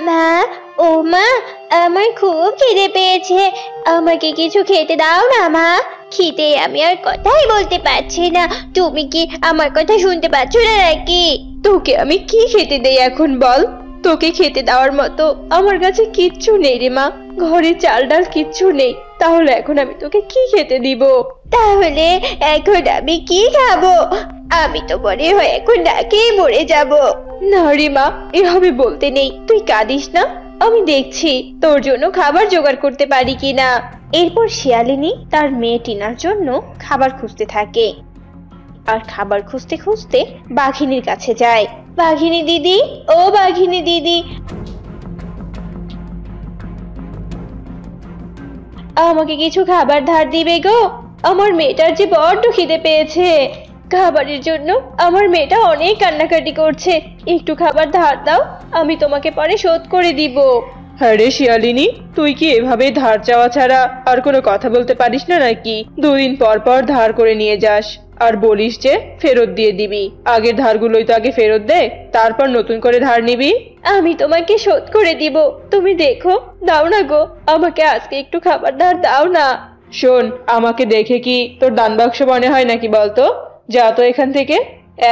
মা, ও মা, আমার খুব খিদে পেয়েছে, আমাকে কিছু খেতে দাও না মা। খিদে আমি আর কথাই বলতে পারছি না। তুমি কি আমার কথা শুনতে পাচ্ছ না নাকি? তোকে আমি কি খেতে দেই এখন বল? তোকে খেতে দেওয়ার মতো আমার কাছে কিচ্ছু নেই রে মা। ঘরে চাল ডাল কিচ্ছু নেই, তাহলে এখন আমি তোকে কি খেতে দিব? তাহলে এখন আমি কি খাবো? আমি তো মনে হয় এখন না খেয়ে মরে যাবো। না রে মা, এভাবে বলতে নেই। তুই কাঁদিস না, আমি দেখছি তোর জন্য খাবার জোগাড় করতে পারি কিনা। এরপর শিয়ালিনী তার মেয়ে টিনার জন্য খাবার খুঁজতে থাকে, আর খাবার খুঁজতে খুঁজতে বাঘিনীর কাছে যায়। বাঘিনী দিদি, ও বাঘিনী দিদি, আমাকে কিছু খাবার ধার দিবে গো? আমার মেয়েটার যে বড্ড খিদে পেয়েছে। খাবারের জন্য আমার মেয়েটা অনেক কান্নাকাটি করছে। একটু খাবার ধার দাও, আমি তোমাকে পরে শোধ করে দিব। হ্যাঁ রে শিয়ালিনী, তুই কি এভাবে ধার চাওয়া ছাড়া আর কোনো কথা বলতে পারিস না নাকি? 2 দিন পর পর ধার করে নিয়ে যাস আর বলিস যে ফেরত দিয়ে দিবি। আগের ধারগুলোই তো আগে ফেরত দে, তারপর নতুন করে ধার নিবি। আমি তোমাকে শোধ করে দিব, তুমি দেখো। দাও না গো, আমাকে আজকে একটু খাবার ধার দাও না। শোন, আমাকে দেখে কি তোর দান বাক্স মনে হয় নাকি বলতো? যা তো এখান থেকে,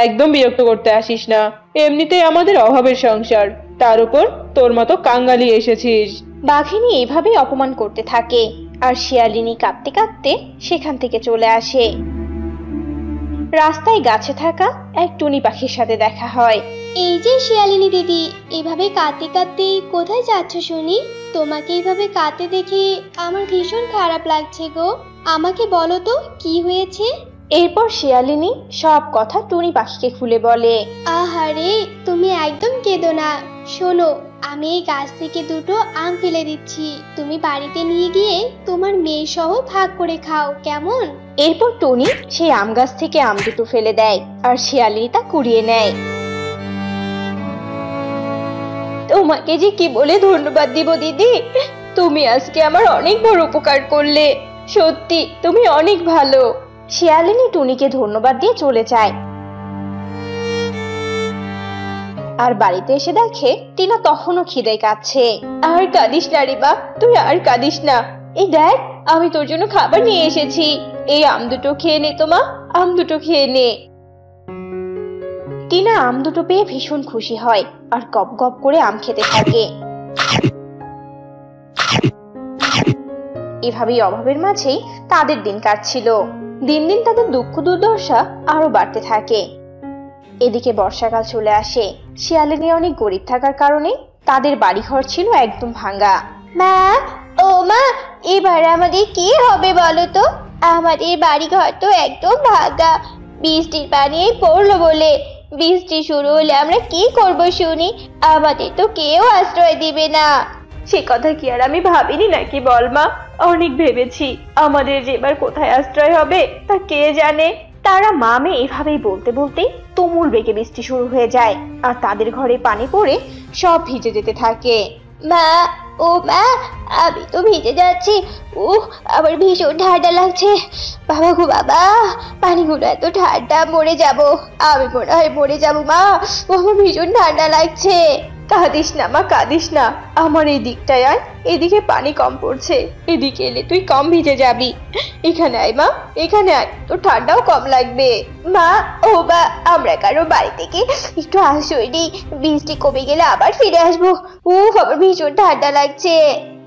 একদম বিরক্ত করতে আসিস না। এমনিতেই আমাদের অভাবের সংসার, তার উপর তোর মতো কাঙ্গালি এসেছিস। বাঘিনী এভাবেই অপমান করতে থাকে, আর শিয়ালিনী কাঁদতে কাঁদতে সেখান থেকে চলে আসে। রাস্তায় গাছে থাকা এক টুনি পাখির সাথে দেখা হয়। এই যে শিয়ালিনী দিদি, এভাবে কাঁদতে কাঁদতে কোথায় যাচ্ছ শুনি? তোমাকে এইভাবে কাঁদতে দেখে আমার ভীষণ খারাপ লাগছে গো। আমাকে বলো তো কি হয়েছে? এরপর শিয়ালিনী সব কথা টুনি পাখিকে খুলে বলে। আহারে, তুমি একদম কেঁদো না। শোনো, আমি এই গাছ থেকে 2টো আম ফেলে দিচ্ছি, তুমি বাড়িতে নিয়ে গিয়ে তোমার মেয়ে সহ ভাগ করে খাও, কেমন? এরপর টুনি সেই আম গাছ থেকে আম 2টো ফেলে দেয়, আর শিয়ালিনী তা কুড়িয়ে নেয়। তোমাকে যে কি বলে ধন্যবাদ দিব দিদি, তুমি আজকে আমার অনেক বড় উপকার করলে। সত্যি তুমি অনেক ভালো। শিয়ালিনী টুনিকে ধন্যবাদ দিয়ে চলে যায়, আর বাড়িতে এসে দেখে টিনা তখনও খিদে কাচ্ছে। আর কাঁদিস না রে বা, তুই আর কাঁদিস না। এই দেখ, আমি তোর জন্য খাবার নিয়ে এসেছি। এই আম 2টো খেয়ে নে তো মা, আম 2টো খেয়ে নে। টিনা আম 2টো পেয়ে ভীষণ খুশি হয়, আর গপ গপ করে আম খেতে থাকে। এভাবেই অভাবের মাঝেই তাদের দিন কাটছিল। দিন দিন তাদের দুঃখ দুর্দশা আরো বাড়তে থাকে। এদিকে বর্ষাকাল চলে আসে। শিয়ালিনী অনেক গরিব থাকার কারণে তাদের বাড়িঘর ছিল একদম ভাঙা। মা, ও মা, এবার আমাদের কি হবে বলো তো? আমাদের বাড়ি ঘর তো একদম ভাঙা, বৃষ্টির পানি পড়লো বলে। বৃষ্টি শুরু হলে আমরা কি করব শুনি? আমাদের তো কেউ আশ্রয় দিবে না। সে কথা কি আর আমি ভাবিনি নাকি বল মা? অনেক ভেবেছি, আমাদের যে এবার কোথায় আশ্রয় হবে তা কে জানে। তারা মামে এভাবেই বলতে বলতে তুমুল বেগে বৃষ্টি শুরু হয়ে যায়, আর তাদের ঘরে পানি পড়ে সব ভিজে যেতে থাকে। মা, ও মা, আমি তো ভিজে যাচ্ছি। আমার ভীষণ ঠান্ডা লাগছে। বাবা গো বাবা, পানিগুলো এত ঠান্ডা, মরে যাব। আমি মনে হয় মরে যাবো মা। আমার ভীষণ ঠান্ডা লাগছে। কাঁদিস না মা, কাঁদিস না। আমার এই দিকটায় আয়, এদিকে পানি কম পড়ছে। এদিকে এলে তুই কম ভিজে যাবি। এখানে আয় মা, এখানে আয়, তোর ঠান্ডাও কম লাগবে। মা, ও বা, আমরা কারো বাড়ি থেকে একটু আশ্রয় নিই, বৃষ্টি কমে গেলে আবার ফিরে আসবো। আমার ভীষণ ঠান্ডা লাগছে।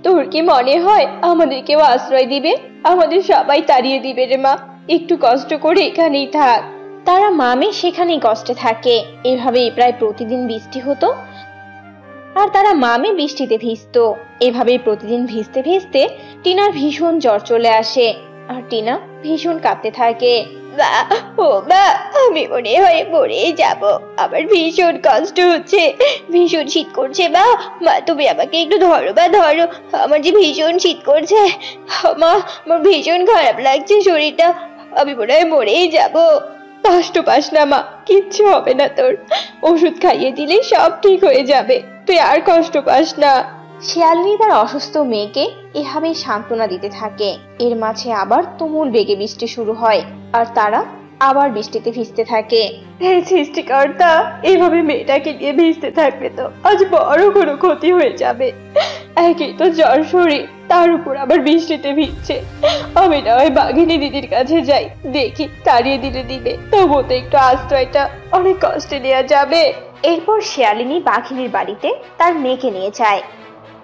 তোর কি মনে হয় আমাদের কেউ আশ্রয় দিবে? আমাদের সবাই তাড়িয়ে দিবে রে মা। একটু কষ্ট করে এখানেই থাক। তারা মামে সেখানেই কষ্টে থাকে। এভাবেই প্রায় প্রতিদিন বৃষ্টি হতো, আর তারা মামে বৃষ্টিতে ভিজতো। এভাবেই প্রতিদিন ভিজতে ভিজতে টিনার ভীষণ জ্বর চলে আসে, আর টিনা ভীষণ কাঁদতে থাকে। মা, ও মা, আমি মনে হয় মরে যাব। আমার ভীষণ কষ্ট হচ্ছে, ভীষণ শীত করছে। মা, মা, তুমি আমাকে একটু ধরো বা ধরো, আমার যে ভীষণ শীত করছে। মা, আমার ভীষণ খারাপ লাগছে শরীরটা, আমি মনে হয় মরেই যাব। কষ্ট পাস না মা, কিচ্ছু হবে না তোর। ওষুধ খাইয়ে দিলে সব ঠিক হয়ে যাবে, তুই আর কষ্ট পাস না। শিয়ালিনী তার অসুস্থ মেয়েকে এভাবেই সান্ত্বনা দিতে থাকে। এর মাঝে আবার তুমুল বেগে বৃষ্টি শুরু হয়, আর তারা আবার বৃষ্টিতে ভিজতে থাকে। হে সৃষ্টিকর্তা, এইভাবে মেয়েটাকে নিয়ে ভিজতে থাকলে তো আজ বড় কোনো ক্ষতি হয়ে যাবে। একই তো জ্বর শরীর, তার উপর আবার বৃষ্টিতে ভিজছে। আমি না হয় বাঘিনী দিদির কাছে যাই, দেখি তাড়িয়ে দিলে দিবে, তবুও তো একটু আশ্রয়টা অনেক কষ্টে নেওয়া যাবে। এরপর শিয়ালিনী বাঘিনীর বাড়িতে তার মেয়েকে নিয়ে যায়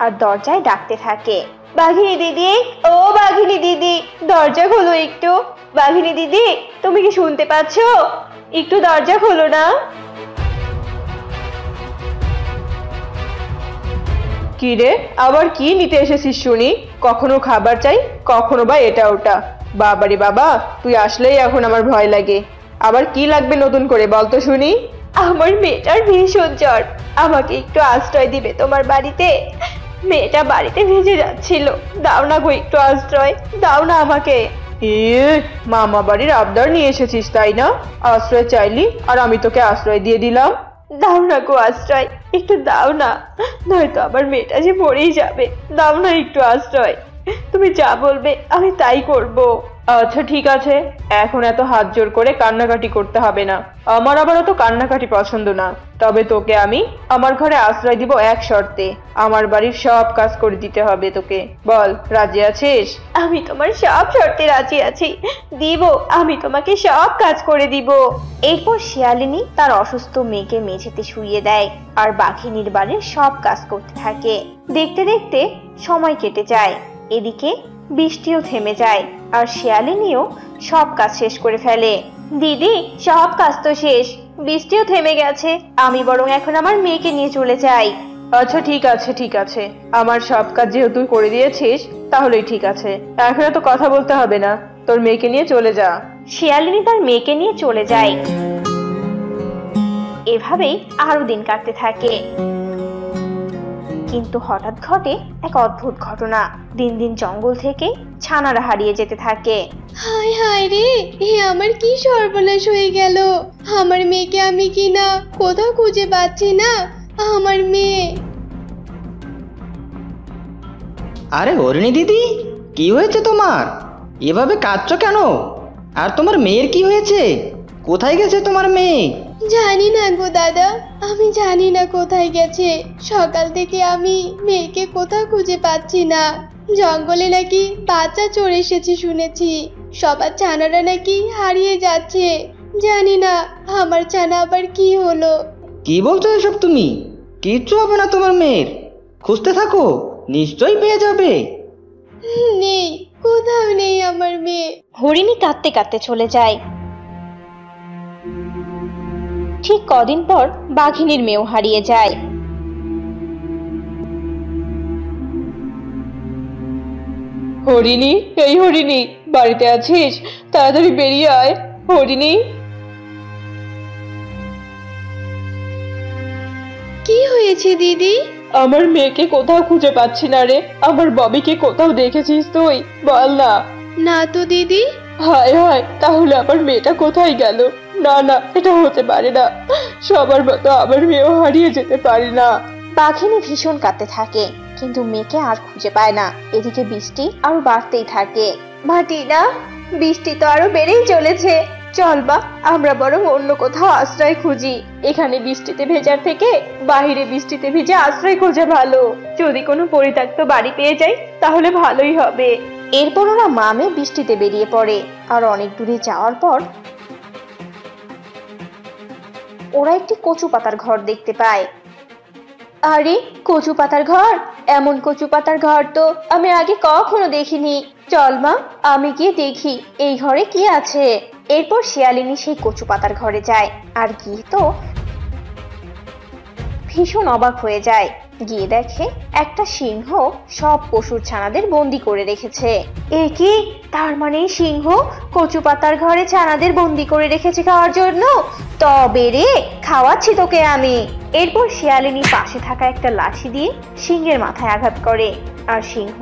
আর দরজায় ডাকতে থাকে, বাঘিনী দিদি, ও বাঘিনী দিদি, দরজা খোলো একটু। বাঘিনী দিদি, তুমি কি শুনতে পাচ্ছ? একটু দরজা খোলো না। কি রে, আবার কি নিতে এসেছিস শুনি? কখনো খাবার চাই, কখনো বা এটা ওটা। বাবারে বাবা, তুই আসলেই এখন আমার ভয় লাগে। আবার কি লাগবে নতুন করে বলতো শুনি? আমার মেয়েটার ভীষণ জ্বর, আমাকে একটু আশ্রয় দিবে তোমার বাড়িতে? মেয়েটা বাড়িতে ভিজে যাচ্ছিল, দাও না গো একটু আশ্রয়, দাও না আমাকে। মামা বাড়ির আবদার নিয়ে এসেছিস তাই না? আশ্রয় চাইলি আর আমি তোকে আশ্রয় দিয়ে দিলাম। দাও না গো আশ্রয়, একটু দাও না, নয়তো আবার মেয়েটা যে মরেই যাবে। দাও না একটু আশ্রয়, তুমি যা বলবে আমি তাই করব। আচ্ছা ঠিক আছে, এখন এত হাত জোর করে কান্নাকাটি করতে হবে না। আমার আবার অত কান্নাকাটি পছন্দ না। তবে তোকে আমি আমার ঘরে আশ্রয় দিব এক শর্তে, আমার বাড়ির সব কাজ করে দিতে হবে তোকে। বল, রাজি আছিস? আমি তোমার সব শর্তে রাজি আছি, দিব, আমি তোমাকে সব কাজ করে দিব। এরপর শিয়ালিনী তার অসুস্থ মেয়েকে মেঝেতে শুইয়ে দেয় আর বাঘিনীর বাড়ির সব কাজ করতে থাকে। দেখতে দেখতে সময় কেটে যায়, এদিকে বৃষ্টিও থেমে যায় আর শিয়ালিনীও সব কাজ শেষ করে ফেলে। দিদি, সব কাজ তো শেষ, বৃষ্টিও থেমে গেছে, আমি বরং এখন আমার মেয়েকে নিয়ে চলে যাই। আচ্ছা ঠিক আছে ঠিক আছে, আমার সব কাজ যেহেতু করে দিয়েছিস তাহলেই ঠিক আছে, এখন তো কথা বলতে হবে না, তোর মেয়েকে নিয়ে চলে যা। শিয়ালিনী তার মেয়েকে নিয়ে চলে যায়। এভাবেই আরো দিন কাটতে থাকে। কিন্তু হঠাৎ ঘটে এক অদ্ভুত ঘটনা। দিন দিন জঙ্গল থেকে ছানারা হারিয়ে যেতে থাকে। হায় হায় রে, এ আমার কি সর্বনাশ হয়ে গেল। আমার মেয়েকে আমি কি না কোথাও খুঁজে পাচ্ছি না। আমার মেয়ে। আরে হরিণী দিদি, কি হয়েছে তোমার? এভাবে কাঁদছো কেন? আর তোমার মেয়ের কি হয়েছে? কোথায় গেছে তোমার মেয়ে? জানি না গো দাদা, আমি জানি না কোথায় গেছে। সকাল থেকে আমি মেয়েকে কোথাও খুঁজে পাচ্ছি না। জঙ্গলে নাকি বাচ্চা চড়ে এসেছে শুনেছি, সবার ছানারা নাকি হারিয়ে যাচ্ছে। জানি না আমার ছানা আবার কি হলো। কি বলছো এসব তুমি? কিচ্ছু হবে না তোমার মেয়ের, খুঁজতে থাকো, নিশ্চয়ই পেয়ে যাবে। নেই, কোথাও নেই আমার মেয়ে। হরিণী কাঁদতে কাঁদতে চলে যায়। ঠিক কদিন পর বাঘিনীর মেয়েও হারিয়ে যায়। হরিণী, এই হরিণী, বাড়িতে আছিস? তাড়াতাড়ি বেরিয়ে আয় হরিণী। কি হয়েছে দিদি? আমার মেয়েকে কোথাও খুঁজে পাচ্ছি না রে। আমার ববিকে কোথাও দেখেছিস তুই? বল না। না তো দিদি। হায় হায়, তাহলে আমার মেয়েটা কোথায় গেল? না না, এটা হতে পারে না, সবার মতো আমার মেয়েও হারিয়ে যেতে পারে না। বাঘিনী ভীষণ কাঁদতে থাকে, কিন্তু মেয়েকে আর খুঁজে পায় না। এদিকে বৃষ্টি আরো বাড়তেই থাকে। মাটিনা, বৃষ্টি তো আরো বেড়েই চলেছে। চল বা আমরা বরং অন্য কোথাও আশ্রয় খুঁজি। এখানে বৃষ্টিতে ভেজার থেকে বাহিরে বৃষ্টিতে ভিজে আশ্রয় খোঁজা ভালো। যদি কোনো পরিত্যক্ত বাড়ি পেয়ে যাই তাহলে ভালোই হবে। এরপর ওরা মামে বৃষ্টিতে বেরিয়ে পড়ে আর অনেক দূরে যাওয়ার পর ওরা একটি কচু পাতার ঘর দেখতে পায়। আরে, কচু পাতার ঘর! এমন কচু পাতার ঘর তো আমি আগে কখনো দেখিনি। চল মা, আমি গিয়ে দেখি এই ঘরে কি আছে। এরপর শিয়ালিনী সেই কচু পাতার ঘরে যায় আর গিয়ে তো ভীষণ অবাক হয়ে যায়। গিয়ে দেখে একটা সিংহ সব পশুর ছানাদের বন্দি করে রেখেছে। এ কি? তার মানে সিংহ কচু পাতার ঘরে ছানাদের বন্দি করে রেখেছে খাওয়ার জন্য? তবে রে, খাওয়াচ্ছি তোকে আমি। এরপর শিয়ালিনী পাশে থাকা একটা লাঠি দিয়ে সিংহের মাথায় আঘাত করে আর সিংহ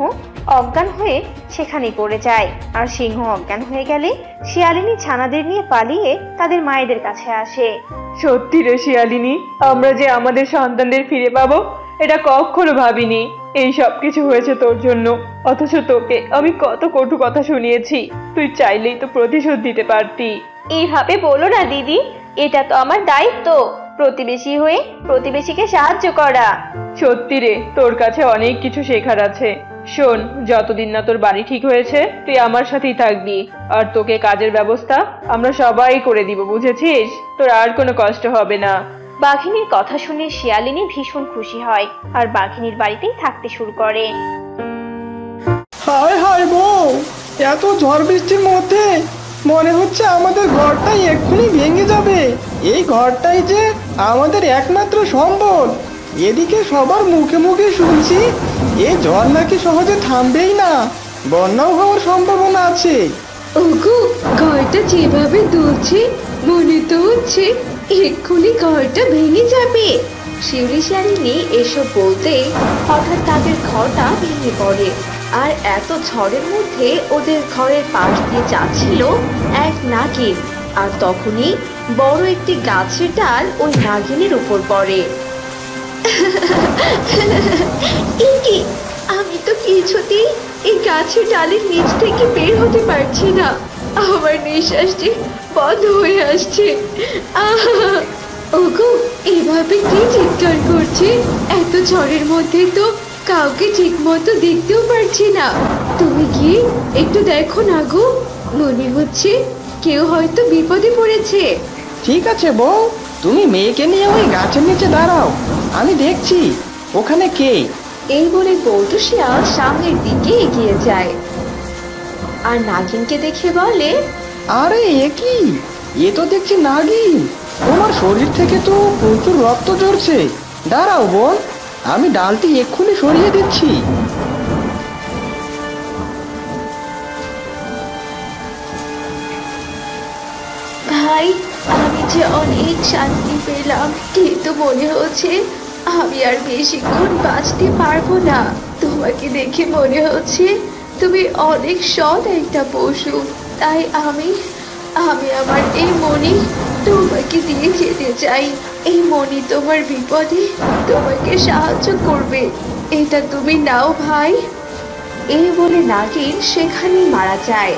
অজ্ঞান হয়ে সেখানেই পড়ে যায়। আর সিংহ অজ্ঞান হয়ে গেলে শিয়ালিনী ছানাদের নিয়ে পালিয়ে তাদের মায়েদের কাছে আসে। সত্যি রে শিয়ালিনী, আমরা যে আমাদের সন্তানদের ফিরে পাবো এটা কখনো ভাবিনি এই সব কিছু হয়েছে তোর জন্য। অথচ তোকে আমি কত কটু কথা শুনিয়েছি, তুই চাইলেই তো প্রতিশোধ দিতে পারতি। এইভাবে বলো না দিদি, এটা তো আমার দায়িত্ব, প্রতিবেশী হয়ে প্রতিবেশীকে সাহায্য করা। সত্যি রে, তোর কাছে অনেক কিছু শেখার আছে। শোন, যতদিন না তোর বাড়ি ঠিক হয়েছে তুই আমার সাথেই থাকবি, আর তোকে কাজের ব্যবস্থা আমরা সবাই করে দিব, বুঝেছিস? তোর আর কোনো কষ্ট হবে না। বাঘিনীর কথা শুনে শিয়ালিনী ভীষণ খুশি হয় আর বাঘিনীর বাড়িতেই থাকতে শুরু করে। হায় হায় বউ, এত ঝড় বৃষ্টির মধ্যে মনে হচ্ছে আমাদের ঘরটাই এক্ষুনি ভেঙে যাবে। এই ঘরটাই যে আমাদের একমাত্র সম্বল। এদিকে সবার মুখে মুখে শুনছি এই ঝড় নাকি সহজে থামবেই না, বন্যাও হওয়ার সম্ভাবনা আছে। ওগো, ঘরটা যেভাবে দুলছে মনে তো হচ্ছে এক্ষুনি ঘরটা ভেঙে যাবে। শিউলি শিয়ালিনী এসব বলতে হঠাৎ তাদের ঘরটা ভেঙে পড়ে। আর এত ঝড়ের মধ্যে ওদের ঘরের পাশ দিয়ে যাচ্ছিল এক নাগিন। আর তখনই বড় একটি গাছের ডাল ওই নাগিনের উপর পড়ে। একি, আমি তো কিছুতেই এই গাছের ডালের নিচ থেকে বের হতে পারছি না। আমার নিঃশ্বাসটি বন্ধ হয়ে আসছে। ওগো, এভাবে কি চিৎকার করছে? এত ঝড়ের মধ্যে তো কাউকে ঠিক মতো দেখতেও পারছি না। তুমি গিয়ে একটু দেখো না গো, মনে হচ্ছে কেউ হয়তো বিপদে পড়েছে। ঠিক আছে বউ, তুমি মেয়েকে নিয়ে ওই গাছের নিচে দাঁড়াও, আমি দেখছি ওখানে কে। এই বলে বল্টু শিয়াল সামনের দিকে এগিয়ে যায় আর নাগিনকে দেখে বলে, আরে এ কি, এ তো দেখছি নাগিন। তোমার শরীর থেকে তো প্রচুর রক্ত ঝরছে। দাঁড়াও বোন, আমি ডালটি এক্ষুনি সরিয়ে দিচ্ছি। ভাই, আমি যে অনেক শান্তি পেলাম, কিন্তু মনে হচ্ছে আমি আর বেশিক্ষণ বাঁচতে পারবো না। তোমাকে দেখে মনে হচ্ছে তুমি অনেক সৎ একটা পশু, তাই আমি আমার এই মণি তোমাকে দিয়ে যেতে চাই। এই মণি তোমার বিপদে তোমাকে সাহায্য করবে, এটা তুমি নাও ভাই। এই বলে নাগিন সেখানেই মারা যায়।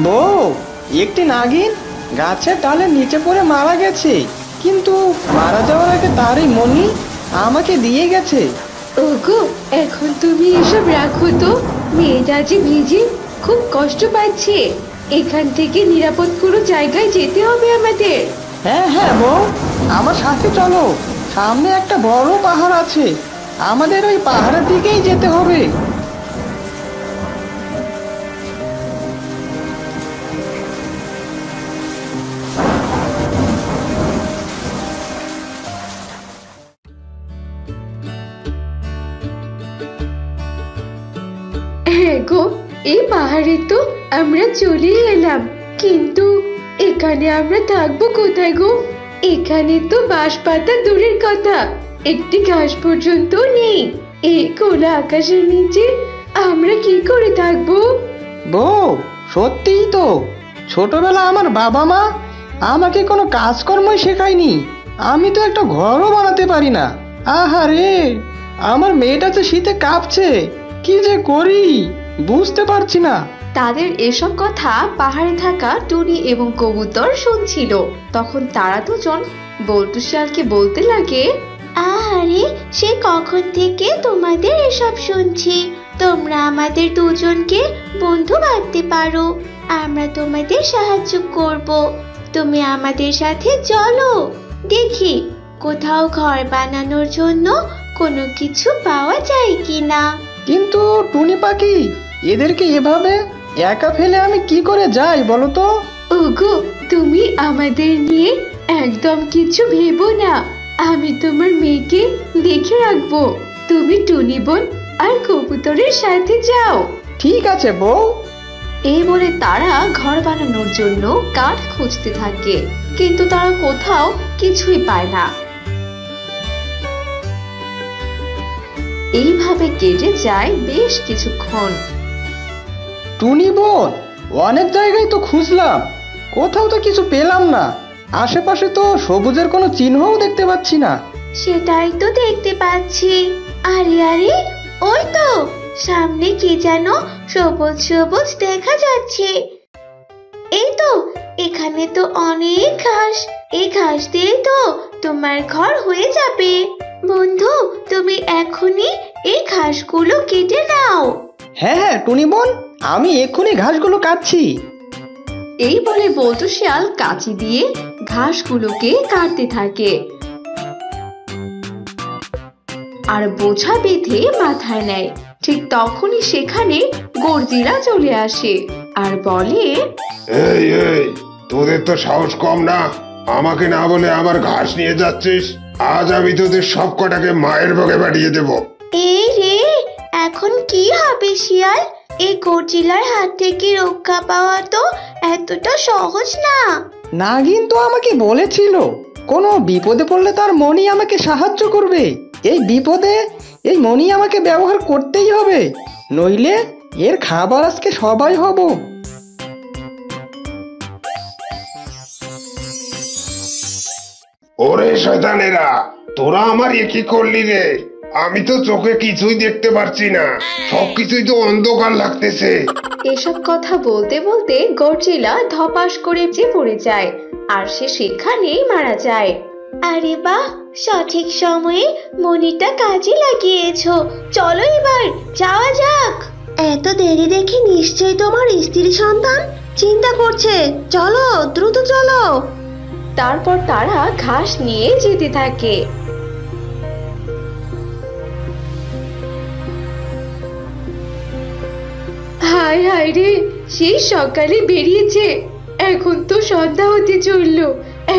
বউ, একটি নাগিন গাছের ডালের নিচে পড়ে মারা গেছে, কিন্তু মারা যাওয়ার আগে তার এই মণি আমাকে দিয়ে গেছে। ওগো, এখন তুমি এসব রাখো তো, মেয়েটা যে ভিজে খুব কষ্ট পাচ্ছে। এখান থেকে নিরাপদ কোনো জায়গায় যেতে হবে আমাদের। হ্যাঁ হ্যাঁ বউ, আমার সাথে চলো, সামনে একটা বড় পাহাড় আছে, আমাদের ওই পাহাড়ের দিকেই যেতে হবে। হ্যাঁ গো, এই পাহাড়ে তো আমরা চলে এলাম, কিন্তু এখানে আমরা থাকবো কোথায় গো? এখানে তো বাঁশ পাতা দূরের কথা, একটি ঘাস পর্যন্ত নেই। এই খোলা আকাশের নিচে আমরা কি করে থাকবো? বউ, সত্যিই তো, ছোটবেলা আমার বাবা মা আমাকে কোনো কাজকর্মই শেখায়নি। আমি তো একটা ঘরও বানাতে পারি না। আহারে, আমার মেয়েটা যে শীতে কাঁপছে, কি যে করি বুঝতে পারছি না। তাদের এসব কথা পাহাড়ে থাকা টুনি এবং কবুতর শুনছিল। তখন তারা দুজন বল্টু শিয়ালকে বলতে লাগে, আরে, সে কখন থেকে তোমাদের এসব শুনছি। তোমরা আমাদের দুজনকে বন্ধু ভাবতে পারো, আমরা তোমাদের সাহায্য করব। তুমি আমাদের সাথে চলো, দেখি কোথাও ঘর বানানোর জন্য কোনো কিছু পাওয়া যায় কিনা। কিন্তু টুনি পাখি, এদেরকে এভাবে একা ফেলে আমি কি করে যাই বলো তো? ওগো, তুমি আমাদের নিয়ে একদম কিছু ভেবো না, আমি তোমার মেয়েকে দেখে রাখবো। তুমি টুনি বোন আর কবুতরের সাথে যাও। ঠিক আছে বউ। এই বলে তারা ঘর বানানোর জন্য কাঠ খুঁজতে থাকে, কিন্তু তারা কোথাও কিছুই পায় না। এইভাবে কেটে যায় বেশ কিছুক্ষণ। টুনি বোন, অনেক জায়গায় তো খুঁজলাম, কোথাও তো কিছু পেলাম না। আশেপাশে তো সবুজের কোনো চিহ্নও দেখতে পাচ্ছি না। সেটাই তো দেখতে পাচ্ছি। আরে আরে, ওই তো সামনে কি যেন সবুজ সবুজ দেখা যাচ্ছে। এই তো, এখানে তো অনেক ঘাস। এই ঘাস দিয়ে তো তোমার ঘর হয়ে যাবে। বন্ধু, তুমি এখনই এই ঘাসগুলো কেটে নাও। হ্যাঁ হ্যাঁ টুনি বোন, আমি এক্ষুনি ঘাসগুলো কাটছি। এই বলে বল্টু শিয়াল কাঁচি দিয়ে ঘাসগুলোকে কাটতে থাকে আর বোঝা বেঁধে মাথায় নেয়। ঠিক তখনই সেখানে গর্জিলা চলে আসে আর বলে, এই এই, তোদের তো সাহস কম না, আমাকে না বলে আমার ঘাস নিয়ে যাচ্ছিস। আজ আমি তোদের সব কটাকে মায়ের ভোগে পাঠিয়ে দেব। এই রে, এখন কি হবে শিয়াল? এই গর্জিলার হাত থেকে রক্ষা পাওয়া তো এতটা সহজ না। নাগিন তো আমাকে বলেছিল কোনো বিপদে পড়লে তার মনি আমাকে সাহায্য করবে। এই বিপদে এই মনি আমাকে ব্যবহার করতেই হবে, নইলে এর খাবার আজকে সবাই হব। ওরে শয়তানেরা, তোরা আমার এ কি করলি রে? আমি তো চোখে কিছুই দেখতে পারছি না, সবকিছুই তো অন্ধকার লাগতেছে। এসব কথা বলতে বলতে গর্জিলা ধপাস করে পড়ে যায় আর সে সেখানেই মারা যায়। আরে বাহ, সঠিক সময়ে মনিটা কাজে লাগিয়েছো। চলো এবার যাওয়া যাক। এত দেরি দেখে নিশ্চয়ই তোমার স্ত্রী সন্তান চিন্তা করছে। চলো, দ্রুত চলো। তারপর তারা ঘাস নিয়ে যেতে থাকে। হায় হায় রে, সেই সকালে বেরিয়েছে, এখন তো সন্ধ্যা হতে চললো,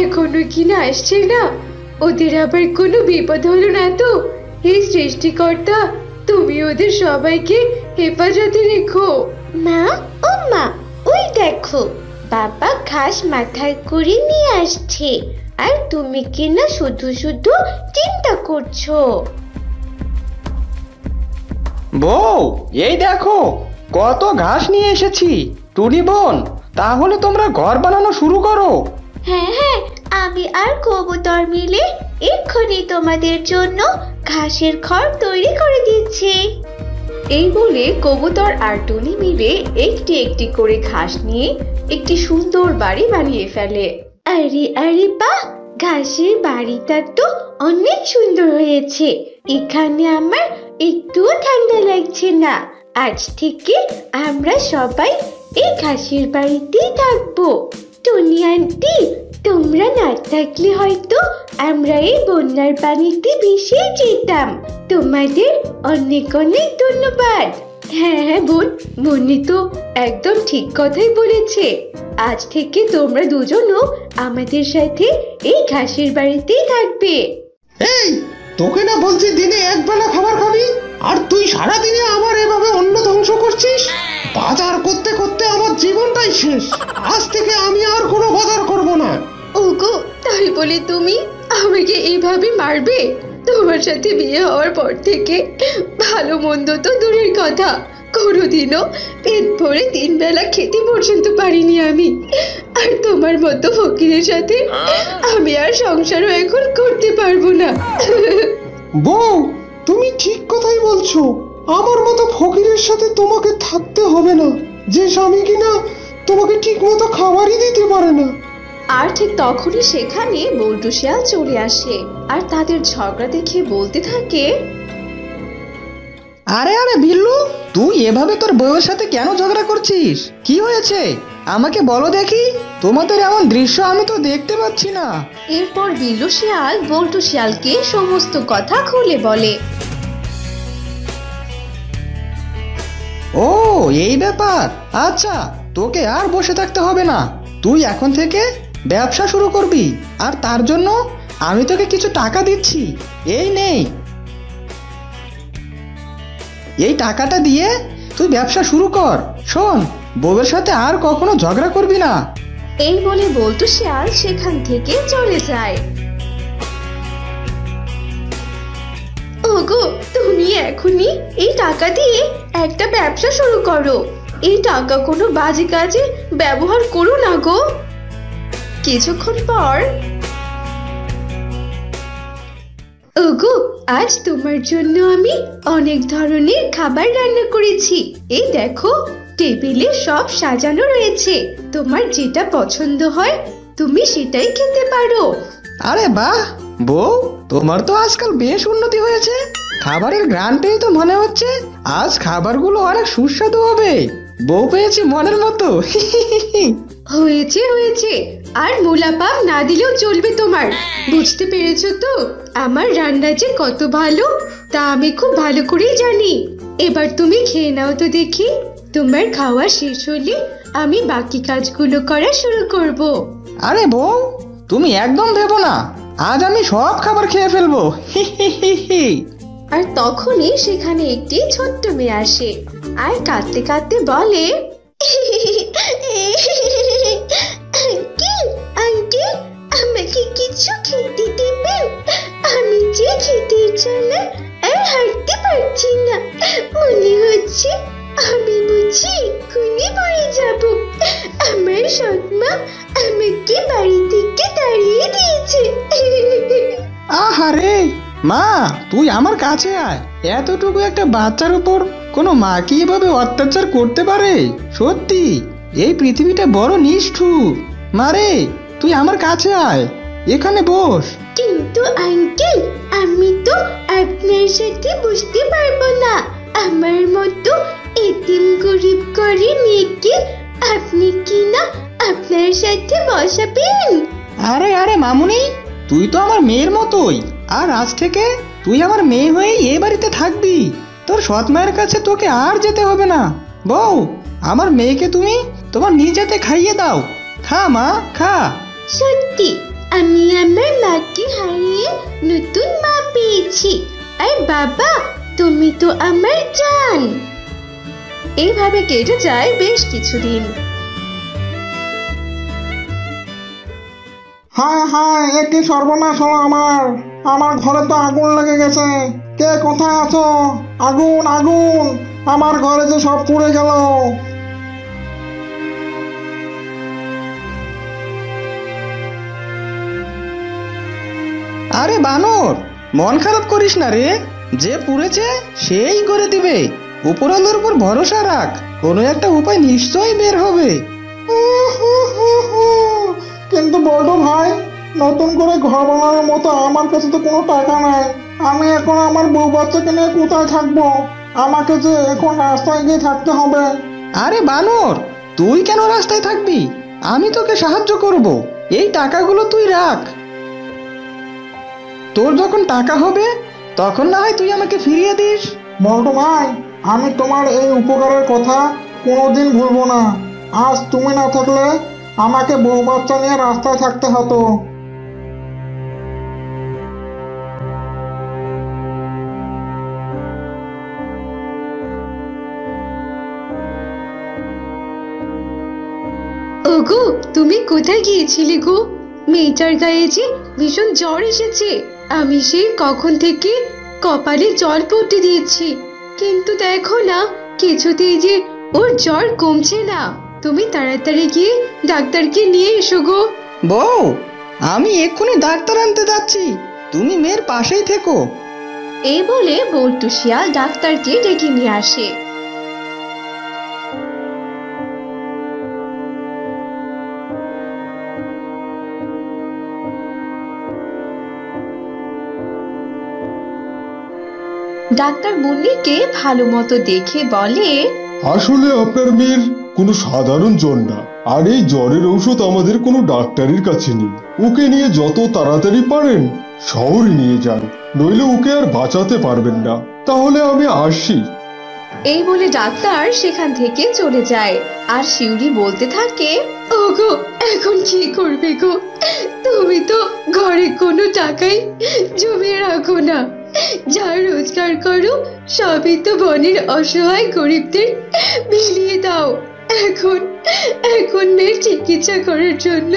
এখনো কি না আসছে না? ওদের আবার কোনো বিপদ হলো না তো? হে সৃষ্টিকর্তা, তুমি ওদের সবাইকে হেফাজতে রেখো। মা, ও মা, ওই দেখো বাবা ঘাস মাথায় করে নিয়ে আসছে, আর তুমি কিনা শুধু শুধু চিন্তা করছো। বউ, এই দেখো কত ঘাস নিয়ে এসেছি। টুনি বোন, তাহলে তোমরা ঘর বানানো শুরু করো। হ্যাঁ হ্যাঁ, আমি আর কবুতর মিলে এক্ষুনি তোমাদের জন্য ঘাসের ঘর তৈরি করে দিচ্ছি। এই বলে কবুতর আর টুনি মিলে একটি একটি করে ঘাস নিয়ে একটি সুন্দর বাড়ি বানিয়ে ফেলে। আরে আরে বাহ, ঘাসের বাড়িটা তো অনেক সুন্দর হয়েছে। এখানে আমার একটুও ঠান্ডা লাগছে না। আজ থেকে আমরা সবাই এই ঘাসের বাড়িতেই থাকবো। টুনি আন্টি, তোমরা না থাকলে হয়তো আমরা এই বন্যার পানিতে ভেসে যেতাম। তোমাদের অনেক অনেক ধন্যবাদ। হ্যাঁ হ্যাঁ বোন, মুন্নি তো একদম ঠিক কথাই বলেছে। আজ থেকে তোমরা দুজনও আমাদের সাথে এই ঘাসের বাড়িতেই থাকবে। এই, তোকে না বলছি দিনে একবেলা খাবার খাবি, আর তুই সারাদিনে আমার এভাবে অন্ন ধ্বংস করছিস। বাজার করতে করতে আমার জীবনটাই শেষ। আজ থেকে আমি আর কোনো বাজার করব না। ওগো, তাই বলে তুমি আমাকে এইভাবে মারবে? তোমার সাথে বিয়ে হওয়ার পর থেকে ভালো মন্দ তো দূরের কথা, কোনোদিনও পেট ভরে 3 বেলা খেতে পর্যন্ত পারিনি আমি। আর তোমার মতো ফকিরের সাথে আমি আর সংসারও এখন করতে পারবো না। বউ, তুমি ঠিক কথাই বলছো। আমার মতো ফকিরের সাথে তোমাকে থাকতে হবে না, যে স্বামী কিনা তোমাকে ঠিক মতো খাবারই দিতে পারে না। আর ঠিক তখনই সেখানে বল্টু শিয়াল চলে আসে আর তাদের ঝগড়া দেখে বলতে থাকে, আরে আরে বিল্লু, তুই এভাবে তোর বউয়ের সাথে কেন ঝগড়া করছিস? কি হয়েছে আমাকে বলো দেখি। তোমাদের এমন দৃশ্য আমি তো দেখতে পাচ্ছি না। এরপর বিল্লু শিয়াল বল্টু শিয়ালকে সমস্ত কথা খুলে বলে। ও, এই ব্যাপার। আচ্ছা, তোকে আর বসে থাকতে হবে না, তুই এখন থেকে ব্যবসা শুরু করবি। আর তার জন্য আমি তোকে কিছু টাকা দিচ্ছি। এই নেই, এই টাকাটা দিয়ে তুই ব্যবসা শুরু কর। শোন, বউয়ের সাথে আর কখনো ঝগড়া করবি না। এই বলে বল্টু শিয়াল সেখান থেকে চলে যায়। ওগো, তুমি এখনই এই টাকা দিয়ে একটা ব্যবসা শুরু করো। এই টাকা কোনো বাজে কাজে ব্যবহার করো না গো। কিছুক্ষণ পর, ওগো আজ তোমার জন্য আমি অনেক ধরনের খাবার রান্না করেছি। এই দেখো, টেবিলে সব সাজানো রয়েছে। তোমার যেটা পছন্দ হয় তুমি সেটাই খেতে পারো। আরে বাহ বউ, তোমার তো আজকাল বেশ উন্নতি হয়েছে। খাবারের ঘ্রাণটাই তো মনে হচ্ছে আজ খাবারগুলো অনেক সুস্বাদু হবে। বউ পেয়েছি মনের মতো। হয়েছে হয়েছে, আর মোলাপাপ না দিলেও চলবে তোমার। বুঝতে পেরেছো তো আমার রান্না যে কত ভালো, তা আমি খুব ভালো করেই জানি। এবার তুমি খেয়ে নাও তো দেখি। তোমার খাওয়া শেষ হলে আমি বাকি কাজগুলো করা শুরু করব। আরে বউ, তুমি একদম ভেবো না, আজ আমি সব খাবার খেয়ে ফেলবো। আর তখনই সেখানে একটি ছোট্ট মেয়ে আসে আর কাঁদতে কাঁদতে বলে, আঙ্কেল আঙ্কেল, আমাকে কিছু খেতে দেবেন? আমি যে খেতে চলে আর হাঁটতে পারছি না। মনে হচ্ছে আমি বুঝি এক্ষুনি মরে যাব। আমার সৎমা আমাকে বাড়ি থেকে তাড়িয়ে দিয়েছে। আহারে মা, তুই আমার কাছে আয়। এতটুকু একটা বাচ্চার উপর কোনো মা কি এভাবে অত্যাচার করতে পারে? সত্যি এই পৃথিবীটা বড় নিষ্ঠুর। মারে, তুই আমার কাছে আয়, এখানে বস। কিন্তু আঙ্কেল, আমি তো আপনার সাথে বসতে পারবো না। আমার মতো এতিম গরিব করে মেয়েকে আপনি কি না আপনার সাথে বসাবেন? আরে আরে মামুনি, তুই তো আমার মেয়ের মতোই। আর আজ থেকে তুই আমার মেয়ে হয়ে এই বাড়িতে থাকবি। তোর সৎ মায়ের কাছে তোকে আর যেতে হবে না। বউ, আমার মেয়েকে তুমি তোমার নিজ হাতে খাইয়ে দাও। খা মা, খা। সত্যি আমি আমার মাকে হারিয়ে নতুন মা পেয়েছি। আর বাবা, তুমি তো আমার জান। এইভাবে কেটে যায় বেশ কিছুদিন। হায় হায়, এ কি সর্বনাশ হলো আমার। আমার ঘরে তো আগুন লেগে গেছে। কে কোথায় আছো? আগুন আগুন, আমার ঘরে যে সব পুড়ে গেল। আরে বানর, মন খারাপ করিস না রে। যে পুড়েছে সেই করে দিবে। উপরওয়ালার উপর ভরসা রাখ, কোনো একটা উপায় নিশ্চয়ই বের হবে। কিন্তু বড় ভাই, নতুন করে ঘর বানানোর মতো আমার কাছে তো কোনো টাকা নাই। আমি এখন আমার বউ বাচ্চাকে নিয়ে কোথায় থাকবো? আমাকে যে এখন রাস্তায় গিয়ে থাকতে হবে। আরে বানর, তুই কেন রাস্তায় থাকবি? আমি তোকে সাহায্য করব। এই টাকাগুলো তুই রাখ। তোর যখন টাকা হবে তখন না হয় তুই আমাকে ফিরিয়ে দিস। বড় ভাই, আমি তোমার এই উপকারের কথা কোনোদিন ভুলবো না। আজ তুমি না থাকলে আমাকে বউ বাচ্চা নিয়ে রাস্তায় থাকতে হতো। ওগো, তুমি কোথায় গিয়েছিলে গো? মেয়েটার গায়ে যে ভীষণ জ্বর এসেছে। আমি সেই কখন থেকে কপালে জল পড়তে দিয়েছি, কিন্তু দেখো না, কিছুতেই যে ওর জ্বর কমছে না। তুমি তাড়াতাড়ি গিয়ে ডাক্তারকে নিয়ে এসো গো। বউ, আমি এক্ষুনি ডাক্তার আনতে যাচ্ছি, তুমি মেয়ের পাশেই থেকো। এই বলে বল্টু শিয়াল ডাক্তারকে ডেকে নিয়ে আসে। ডাক্তার মুন্নিকে ভালো মতো দেখে বলে, আসলে আপনার মেয়ের কোনো সাধারণ জ্বর না, আর এই জ্বরের ঔষধ আমাদের কোনো ডাক্তারের কাছে নেই। ওকে নিয়ে যত তাড়াতাড়ি পারেন শহরে নিয়ে যান, নইলে ওকে আর বাঁচাতে পারবেন না। তাহলে আমি আসি। এই বলে ডাক্তার সেখান থেকে চলে যায়। আর শিউরি বলতে থাকে, ওগো, এখন কি করবে গো? তুমি তো ঘরে কোনো টাকাই জমিয়ে রাখো না। যা রোজগার করো সবই তো বনের অসহায় গরিবদের বিলিয়ে দাও। এখন এখন মেয়ের চিকিৎসা করার জন্য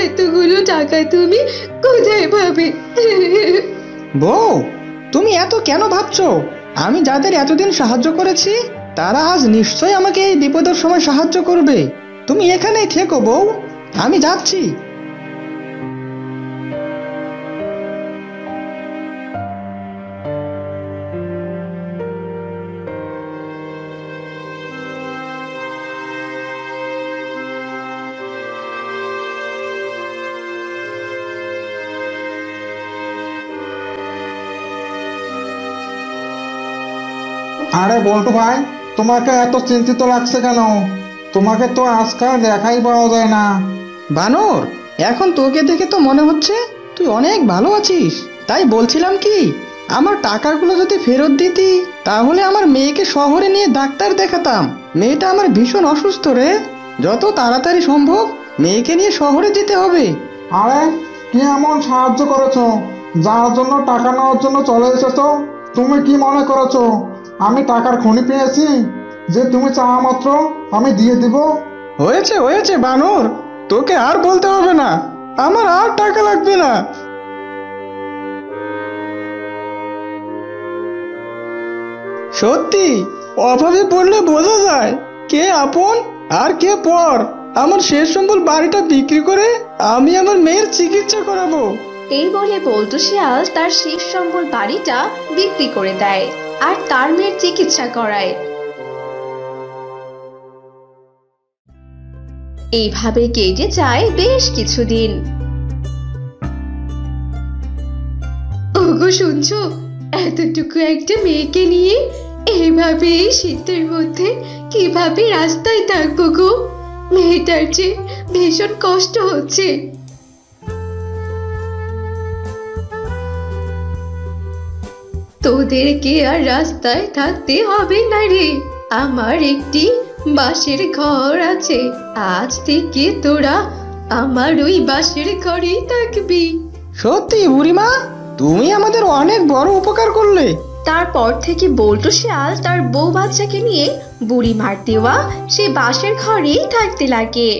এতগুলো টাকা তুমি কোথায় পাবে? বউ, তুমি এত কেন ভাবছো? আমি যাদের এতদিন সাহায্য করেছি তারা আজ নিশ্চয়ই আমাকে এই বিপদের সময় সাহায্য করবে। তুমি এখানেই থেকো বউ, আমি যাচ্ছি। আরে বল্টু ভাই, তোমাকে এত চিন্তিত লাগছে কেন? তোমাকে তো আজকাল দেখাই পাওয়া যায় না। বানর, এখন তোকে দেখে তো মনে হচ্ছে তুই অনেক ভালো আছিস। তাই বলছিলাম কি, আমার টাকাগুলো যদি ফেরত দিতি তাহলে আমার মেয়েকে শহরে নিয়ে ডাক্তার দেখাতাম। মেয়েটা আমার ভীষণ অসুস্থ রে। যত তাড়াতাড়ি সম্ভব মেয়েকে নিয়ে শহরে যেতে হবে। আরে কি এমন সাহায্য করেছো যার জন্য টাকা নেওয়ার জন্য চলে এসেছো? তুমি কি মনে করেছো আমি টাকার খনি পেয়েছি যে তুমি চাওয়া মাত্র আমি দিয়ে দিব? হয়েছে হয়েছে বানর, তোকে আর বলতে হবে না, আমার আর টাকা লাগবে না। সত্যি অভাবে পড়লে বোঝা যায় কে আপন আর কে পর। আমার শেষ সম্বল বাড়িটা বিক্রি করে আমি আমার মেয়ের চিকিৎসা করাবো। এই বলে বল্টু শিয়াল তার শেষ সম্বল বাড়িটা বিক্রি করে দেয় আর তার মেয়ের চিকিৎসা করায়। এইভাবে কেটে যায় বেশ কিছুদিন। ওগো শুনছো, এতটুকু একটা মেয়েকে নিয়ে এইভাবে এই শীতের মধ্যে কিভাবে রাস্তায় থাকবো গো? মেয়েটার যে ভীষণ কষ্ট হচ্ছে। তোদেরকে আর রাস্তায় থাকতে হবে না রে, আমার একটি বাঁশের ঘর আছে। আজ থেকে তোরা আমার ওই বাঁশের ঘরেই থাকবি। সত্যি বুড়িমা, তুমি আমাদের অনেক বড় উপকার করলে। তারপর থেকে বল্টু শিয়াল তার বউ বাচ্চাকে নিয়ে বুড়িমার দেওয়া সে বাঁশের ঘরেই থাকতে লাগে।